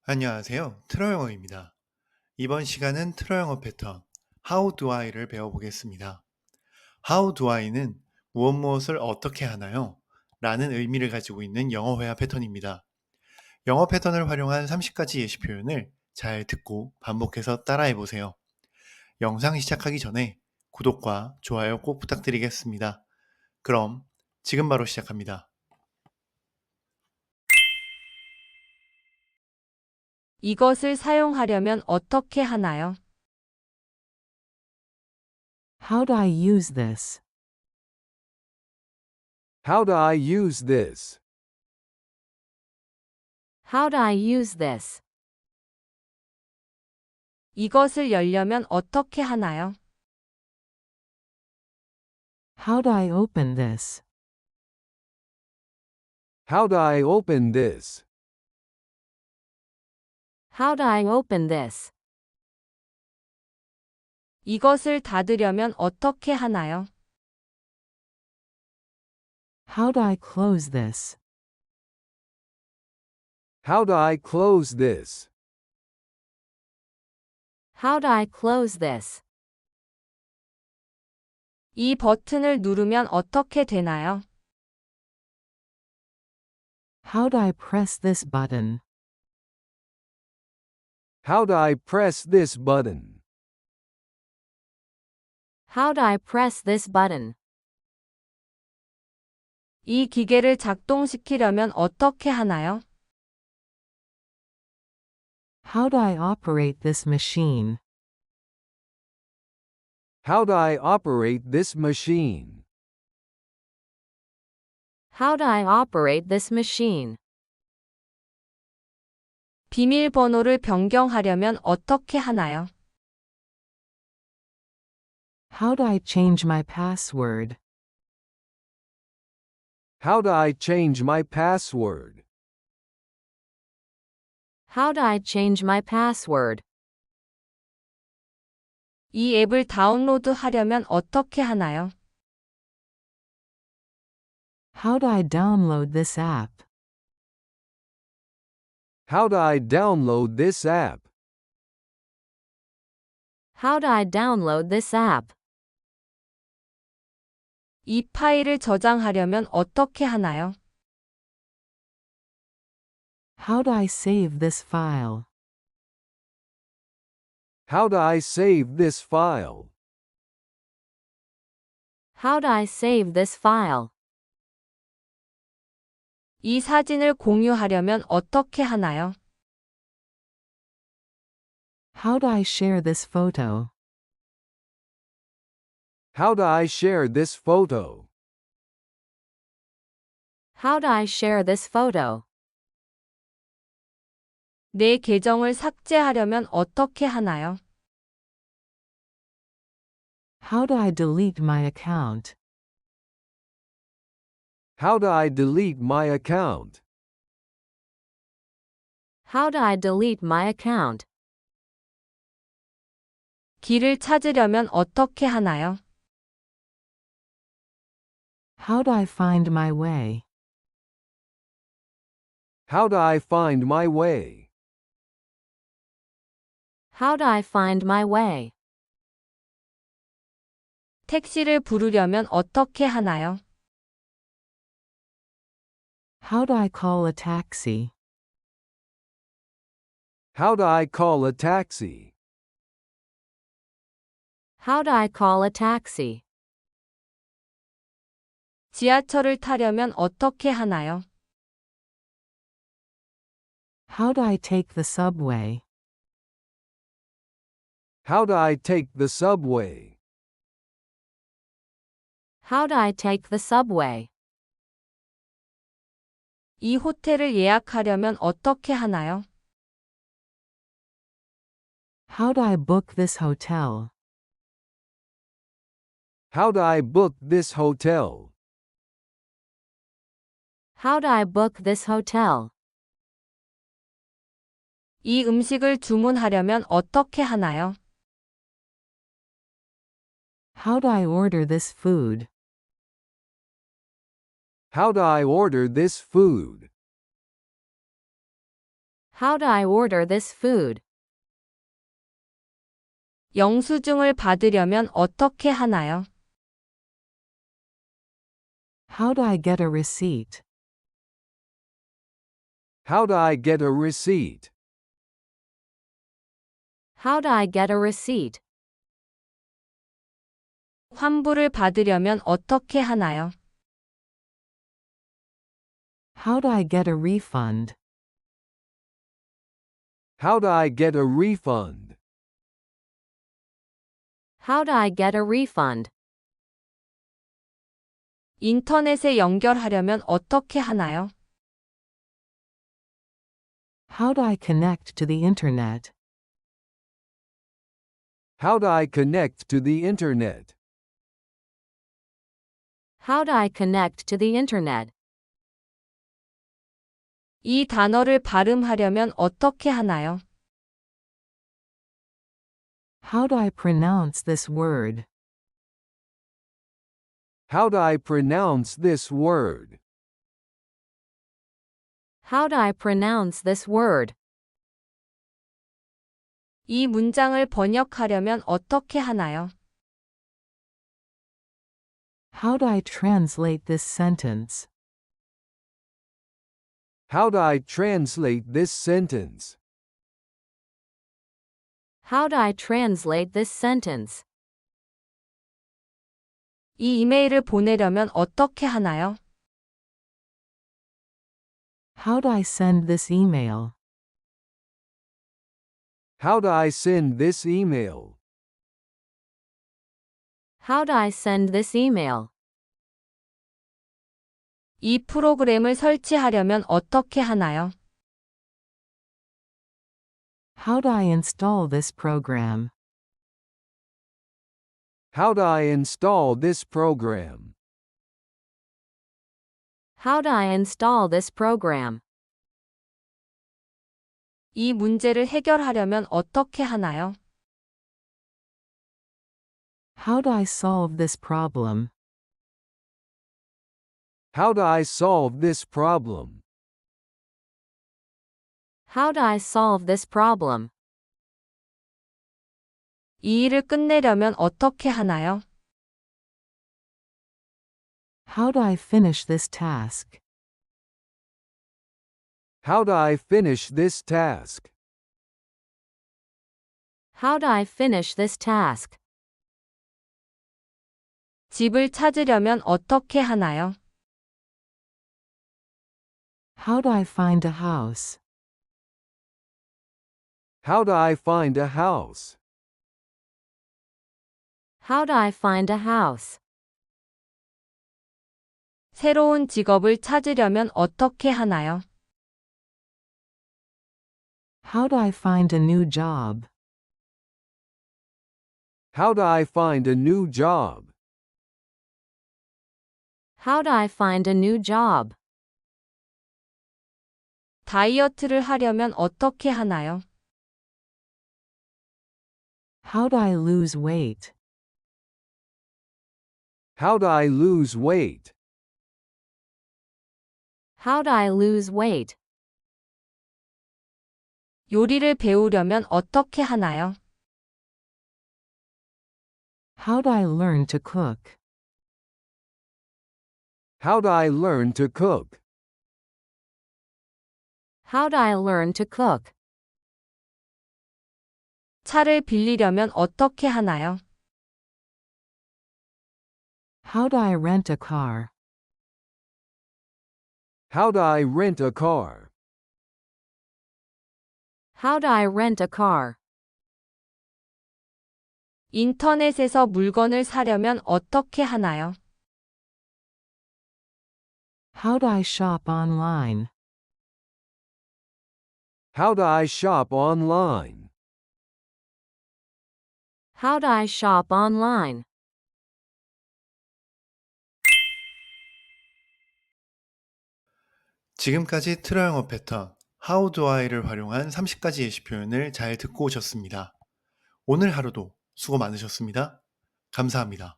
안녕하세요. 트로영어입니다. 이번 시간은 트로영어 패턴 How do I를 배워보겠습니다. How do I는 무엇을 어떻게 하나요? 라는 의미를 가지고 있는 영어 회화 패턴입니다. 영어 패턴을 활용한 30가지 예시 표현을 잘 듣고 반복해서 따라해 보세요. 영상 시작하기 전에 구독과 좋아요 꼭 부탁드리겠습니다. 그럼 지금 바로 시작합니다. 이것을 사용하려면 어떻게 하나요? How do I use this? How do I use this? How do I use this? 이것을 열려면 어떻게 하나요? How do I open this? How do I open this? How do I open this? 이것을 닫으려면 어떻게 하나요? How do I close this? How do I close this? How do I close this? 이 버튼을 누르면 어떻게 되나요? How do I press this button? How do I press this button? How do I press this button? 이 기계를 작동시키려면 어떻게 하나요? How do I operate this machine? How do I operate this machine? How do I operate this machine? 비밀번호를 변경하려면 어떻게 하나요? How do I change my password? How do I change my password? How do I change my password? 이 앱을 다운로드하려면 어떻게 하나요? How do I download this app? How do I download this app? How do I download this app? 이 파일을 저장하려면 어떻게 하나요? How do I save this file? How do I save this file? How do I save this file? 이 사진을 공유하려면 어떻게 하나요? How do I share this photo? How do I share this photo? How do I share this photo? 내 계정을 삭제하려면 어떻게 하나요? How do I delete my account? How do I delete my account? How do I delete my account? 길을 찾으려면 어떻게 하나요? How do I find my way? How do I find my way? How do I find my way? 택시를 부르려면 어떻게 하나요? How do I call a taxi? How do I call a taxi? How do I call a taxi? 지하철을 타려면 어떻게 하나요? How do I take the subway? How do I take the subway? How do I take the subway? 이 호텔을 예약하려면 어떻게 하나요? How do I book this hotel? How do I book this hotel? How do I book this hotel? 이 음식을 주문하려면 어떻게 하나요? How do I order this food? How do I order this food? How do I order this food? 영수증을 받으려면 어떻게 하나요? How do I get a receipt? How do I get a receipt? How do I get a receipt? 환불을 받으려면 어떻게 하나요? How do I get a refund? How do I get a refund? How do I get a refund? 인터넷에 연결하려면 어떻게 하나요? How do I connect to the internet? How do I connect to the internet? How do I connect to the internet? 이 단어를 발음하려면 어떻게 하나요? How do I pronounce this word? How do I pronounce this word? How do I pronounce this word? 이 문장을 번역하려면 어떻게 하나요? How do I translate this sentence? How do I translate this sentence? How do I translate this sentence? 이 이메일을 보내려면 어떻게 하나요? How do I send this email? How do I send this email? How do I send this email? 이 프로그램을 설치하려면 어떻게 하나요? How do I install this program? How do I install this program? How do I install this program? 이 문제를 해결하려면 어떻게 하나요? How do I solve this problem? How do I solve this problem? How do I solve this problem? 이 일을 끝내려면 어떻게 하나요? How do I finish this task? How do I finish this task? How do I finish this task? 집을 찾으려면 어떻게 하나요? How do I find a house? How do I find a house? How do I find a house? 새로운 직업을 찾으려면 어떻게 하나요? How do I find a new job? How do I find a new job? How do I find a new job? 다이어트를 하려면 어떻게 하나요? How do I lose weight? How do I lose weight? How do I lose weight? 요리를 배우려면 어떻게 하나요? How do I learn to cook? How do I learn to cook? How do I learn to cook? 차를 빌리려면 어떻게 하나요? How do I rent a car? How do I rent a car? How do I rent a car? 인터넷에서 물건을 사려면 어떻게 하나요? How do I shop online? How do I shop online? How do I shop online? 지금까지 트러 영어 패턴 How do I를 활용한 30가지 예시 표현을 잘 듣고 오셨습니다. 오늘 하루도 수고 많으셨습니다. 감사합니다.